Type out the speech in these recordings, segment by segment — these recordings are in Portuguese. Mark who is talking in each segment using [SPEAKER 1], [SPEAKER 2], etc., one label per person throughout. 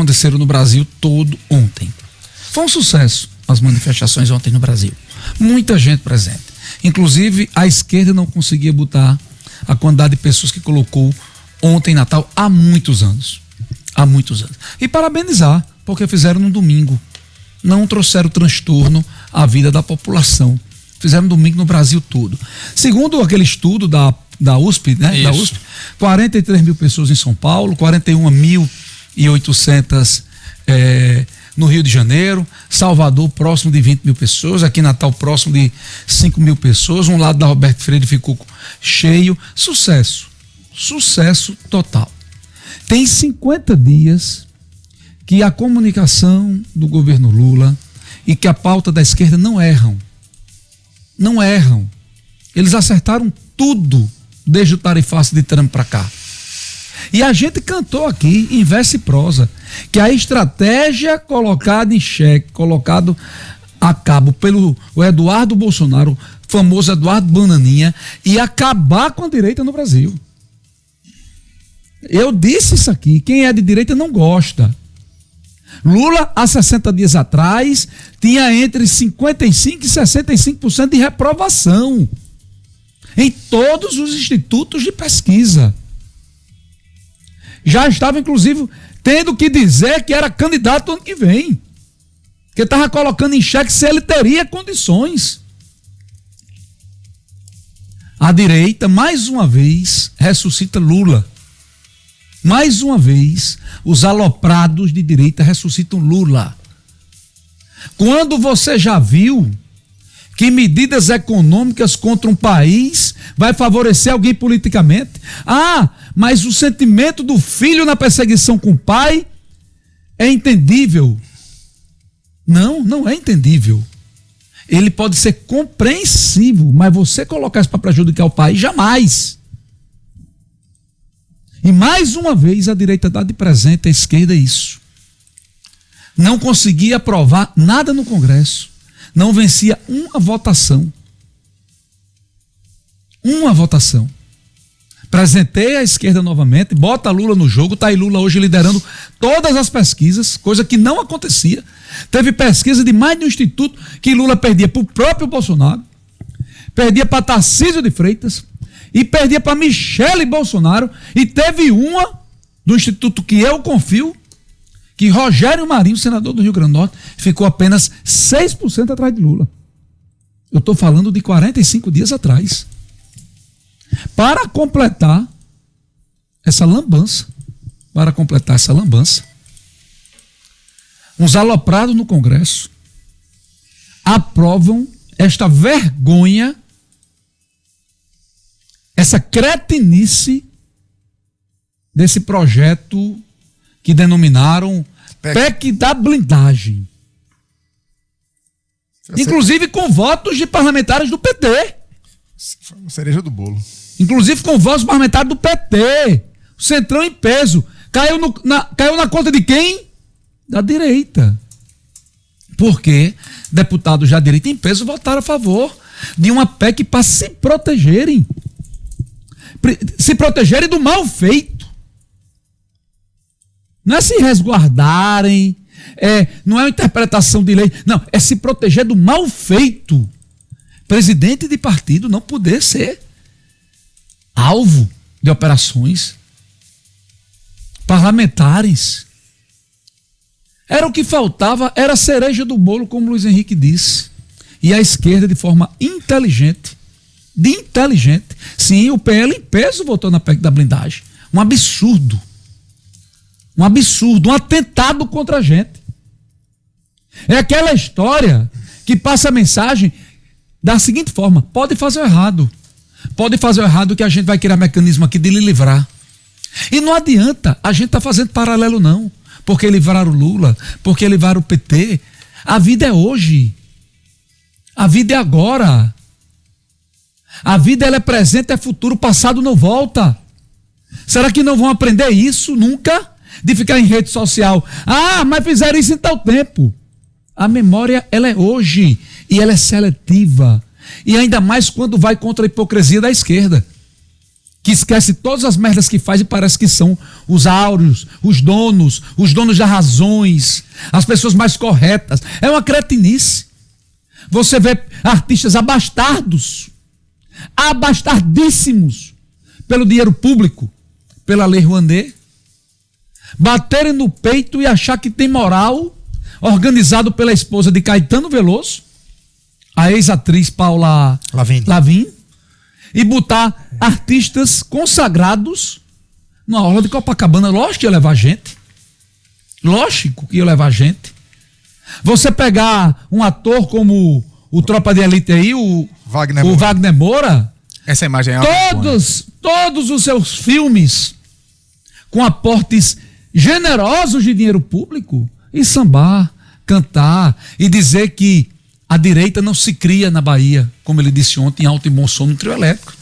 [SPEAKER 1] aconteceram no Brasil todo ontem. Foi um sucesso as manifestações ontem no Brasil. Muita gente presente. Inclusive, a esquerda não conseguia botar a quantidade de pessoas que colocou ontem em Natal há muitos anos. Há muitos anos. E parabenizar, porque fizeram no domingo. Não trouxeram transtorno à vida da população. Fizeram domingo no Brasil todo. Segundo aquele estudo da USP, né? Isso. Da USP, 43 mil pessoas em São Paulo, 41.800 no Rio de Janeiro, Salvador próximo de 20 mil pessoas, aqui em Natal próximo de 5 mil pessoas, um lado da Roberto Freire ficou cheio. Sucesso total. Tem 50 dias que a comunicação do governo Lula e que a pauta da esquerda não erram. Não erram. Eles acertaram tudo desde o tarifaço de Trump para cá. E a gente cantou aqui, em verso e prosa, que a estratégia colocada em xeque, colocado a cabo pelo Eduardo Bolsonaro, famoso Eduardo Bananinha, ia acabar com a direita no Brasil. Eu disse isso aqui, quem é de direita não gosta. Lula, há 60 dias atrás, tinha entre 55% e 65% de reprovação em todos os institutos de pesquisa. Já estava, inclusive, tendo que dizer que era candidato ano que vem. Que estava colocando em xeque se ele teria condições. A direita, mais uma vez, ressuscita Lula. Mais uma vez, os aloprados de direita ressuscitam Lula. Quando você já viu que medidas econômicas contra um país vai favorecer alguém politicamente? Ah, mas o sentimento do filho na perseguição com o pai é entendível. Não, não é entendível. Ele pode ser compreensivo, mas você colocar isso para prejudicar o país, jamais. E mais uma vez a direita dá de presente à esquerda isso. Não conseguia aprovar nada no Congresso. Não vencia uma votação. Uma votação. Apresentei a esquerda novamente, bota Lula no jogo, tá aí Lula hoje liderando todas as pesquisas, coisa que não acontecia. Teve pesquisa de mais de um instituto que Lula perdia para o próprio Bolsonaro, perdia para Tarcísio de Freitas e perdia para Michele Bolsonaro, e teve uma do instituto que eu confio, que Rogério Marinho, senador do Rio Grande do Norte, ficou apenas 6% atrás de Lula. Eu estou falando de 45 dias atrás. Para completar essa lambança, uns aloprados no Congresso aprovam esta vergonha, essa cretinice desse projeto que denominaram PEC da blindagem. Inclusive com votos de parlamentares do PT.
[SPEAKER 2] Cereja do bolo.
[SPEAKER 1] Inclusive com votos parlamentares do PT. O Centrão em peso. Caiu na conta de quem? Da direita. Porque deputados da direita em peso votaram a favor de uma PEC para se protegerem. Se protegerem do mal feito. Não é se resguardarem, não é uma interpretação de lei, não, é se proteger do mal feito. Presidente de partido não poder ser alvo de operações. Parlamentares. Era o que faltava, era a cereja do bolo, como Luiz Henrique disse. E a esquerda, de forma inteligente, sim, o PL em peso votou na PEC da blindagem. Um absurdo, um atentado contra a gente. É aquela história que passa a mensagem da seguinte forma: pode fazer o errado que a gente vai criar mecanismo aqui de lhe livrar. E não adianta a gente tá fazendo paralelo não, porque livraram o Lula, porque livraram o PT. A vida é hoje, a vida é agora, a vida ela é presente, é futuro, passado não volta. Será que não vão aprender isso nunca? De ficar em rede social, mas fizeram isso em tal tempo. A memória ela é hoje e ela é seletiva, e ainda mais quando vai contra a hipocrisia da esquerda. que esquece todas as merdas que faz e parece que são os áureos, os donos das razões, as pessoas mais corretas. É uma cretinice. Você vê artistas abastardíssimos pelo dinheiro público, pela Lei Rouanet, baterem no peito e achar que tem moral, organizado pela esposa de Caetano Veloso, a ex-atriz Paula Lavigne, e botar artistas consagrados na orla de Copacabana. Lógico que ia levar gente. Lógico que ia levar gente. Você pegar um ator como o Tropa de Elite aí, o Wagner Moura.
[SPEAKER 2] Essa imagem é
[SPEAKER 1] todos os seus filmes com aportes generosos de dinheiro público, e sambar, cantar e dizer que a direita não se cria na Bahia, como ele disse ontem em alto e bom som no trio elétrico.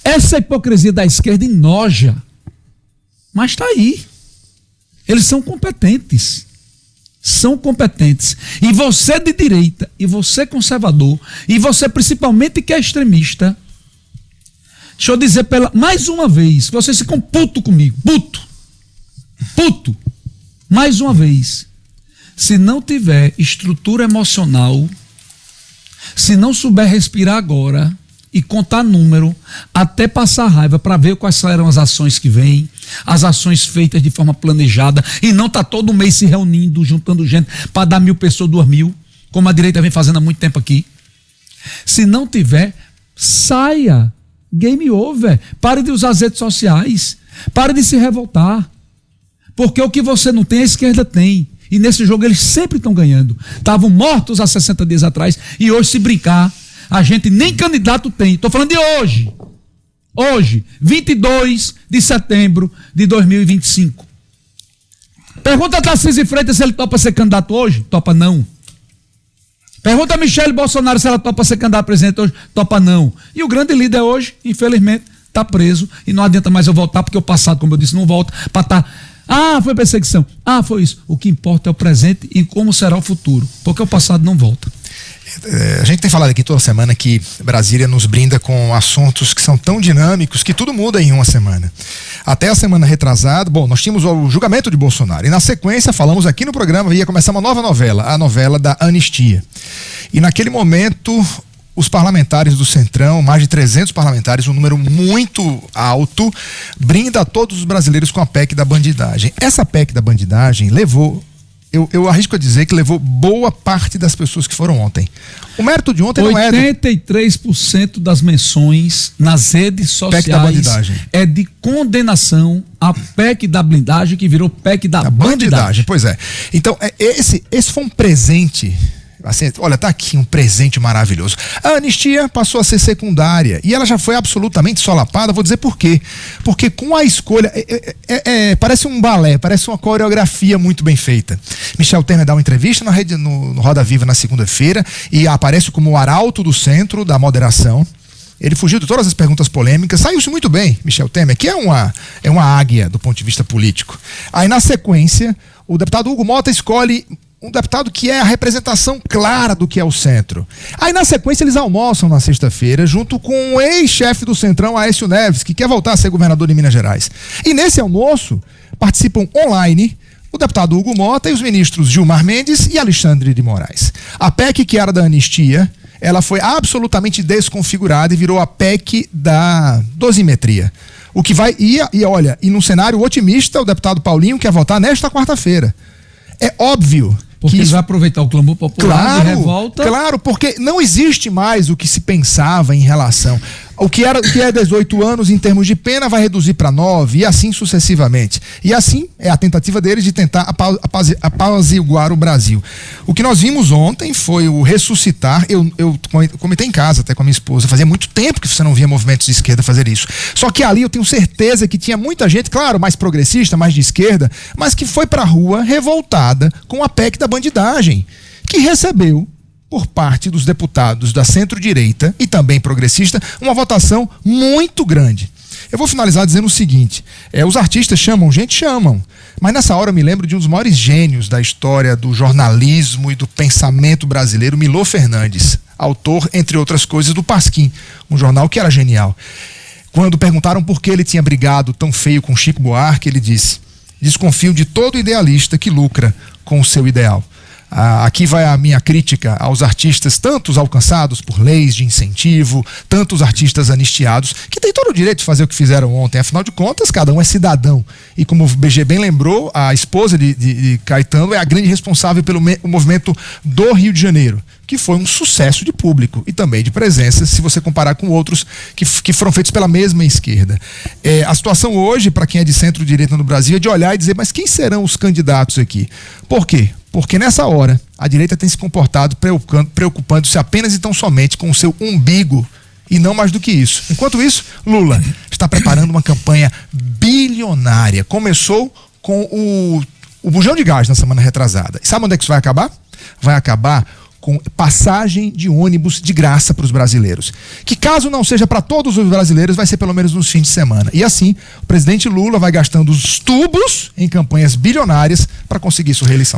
[SPEAKER 1] Essa hipocrisia da esquerda enoja, mas está aí. Eles são competentes. São competentes. E você de direita, e você conservador, e você principalmente que é extremista, deixa eu dizer mais uma vez, vocês ficam puto comigo, puto, mais uma vez. Se não tiver estrutura emocional, se não souber respirar agora e contar número, até passar raiva para ver quais serão as ações que vêm, as ações feitas de forma planejada, e não tá todo mês se reunindo, juntando gente para dar 1.000 pessoas, 2.000, como a direita vem fazendo há muito tempo aqui. Se não tiver, saia. Game over. Pare de usar as redes sociais. Pare de se revoltar. Porque o que você não tem, a esquerda tem. E nesse jogo eles sempre estão ganhando. Estavam mortos há 60 dias atrás e hoje, se brincar, a gente nem candidato tem. Estou falando de hoje. Hoje, 22 de setembro de 2025. Pergunta a Tarcísio Freitas se ele topa ser candidato hoje. Topa não. Pergunta a Michele Bolsonaro se ela topa ser candidato a presidente hoje. Topa não. E o grande líder hoje, infelizmente, está preso. E não adianta mais eu voltar, porque o passado, como eu disse, não volta para estar... foi perseguição. Foi isso. O que importa é o presente e como será o futuro. Porque o passado não volta.
[SPEAKER 3] A gente tem falado aqui toda semana que Brasília nos brinda com assuntos que são tão dinâmicos que tudo muda em uma semana. Até a semana retrasada, nós tínhamos o julgamento de Bolsonaro e na sequência falamos aqui no programa, ia começar uma nova novela, a novela da anistia. E naquele momento, os parlamentares do Centrão, mais de 300 parlamentares, um número muito alto, brinda a todos os brasileiros com a PEC da bandidagem. Essa PEC da bandidagem levou... Eu arrisco a dizer que levou boa parte das pessoas que foram ontem. O mérito de ontem não é...
[SPEAKER 1] 83% das menções nas redes sociais é de condenação à PEC da blindagem, que virou PEC da bandidagem.
[SPEAKER 3] Pois é. Então, esse foi um presente... Assim, olha, tá aqui um presente maravilhoso. A anistia passou a ser secundária e ela já foi absolutamente solapada. Vou dizer por quê. Porque com a escolha parece um balé, parece uma coreografia muito bem feita. Michel Temer dá uma entrevista na rede, no Roda Viva na segunda-feira e aparece como o arauto do centro da moderação. Ele fugiu de todas as perguntas polêmicas, saiu-se muito bem, Michel Temer, que é uma águia do ponto de vista político. Aí na sequência, o deputado Hugo Mota escolhe um deputado que é a representação clara do que é o centro. Aí na sequência eles almoçam na sexta-feira junto com o ex-chefe do Centrão, Aécio Neves, que quer voltar a ser governador de Minas Gerais. E nesse almoço participam online o deputado Hugo Mota e os ministros Gilmar Mendes e Alexandre de Moraes. A PEC, que era da anistia, ela foi absolutamente desconfigurada e virou a PEC da dosimetria. O que vai... E num cenário otimista, o deputado Paulinho quer votar nesta quarta-feira. É óbvio
[SPEAKER 1] porque
[SPEAKER 3] que
[SPEAKER 1] ele vai aproveitar o clamor popular de revolta.
[SPEAKER 3] Claro, porque não existe mais o que se pensava em relação... O que é 18 anos em termos de pena vai reduzir para 9 e assim sucessivamente. E assim é a tentativa deles de tentar apaziguar o Brasil. O que nós vimos ontem foi o ressuscitar. Eu comentei em casa até com a minha esposa. Fazia muito tempo que você não via movimentos de esquerda fazer isso. Só que ali eu tenho certeza que tinha muita gente, claro, mais progressista, mais de esquerda, mas que foi para a rua revoltada com a PEC da bandidagem, que recebeu, por parte dos deputados da centro-direita e também progressista, uma votação muito grande. Eu vou finalizar dizendo o seguinte: os artistas chamam, chamam. Mas nessa hora eu me lembro de um dos maiores gênios da história do jornalismo e do pensamento brasileiro, Milor Fernandes, autor, entre outras coisas, do Pasquim, um jornal que era genial. Quando perguntaram por que ele tinha brigado tão feio com Chico Buarque, ele disse: desconfio de todo idealista que lucra com o seu ideal. Aqui vai a minha crítica aos artistas, tantos alcançados por leis de incentivo, tantos artistas anistiados, que têm todo o direito de fazer o que fizeram ontem. Afinal de contas, cada um é cidadão. E como o BG bem lembrou, a esposa de Caetano é a grande responsável pelo movimento do Rio de Janeiro, que foi um sucesso de público e também de presença, se você comparar com outros que foram feitos pela mesma esquerda. A situação hoje, para quem é de centro-direita no Brasil, é de olhar e dizer, mas quem serão os candidatos aqui? Por quê? Porque nessa hora, a direita tem se comportado preocupando-se apenas e tão somente com o seu umbigo e não mais do que isso. Enquanto isso, Lula está preparando uma campanha bilionária. Começou com o bujão de gás na semana retrasada. E sabe onde é que isso vai acabar? Vai acabar com passagem de ônibus de graça para os brasileiros. Que caso não seja para todos os brasileiros, vai ser pelo menos nos fins de semana. E assim, o presidente Lula vai gastando os tubos em campanhas bilionárias para conseguir sua reeleição.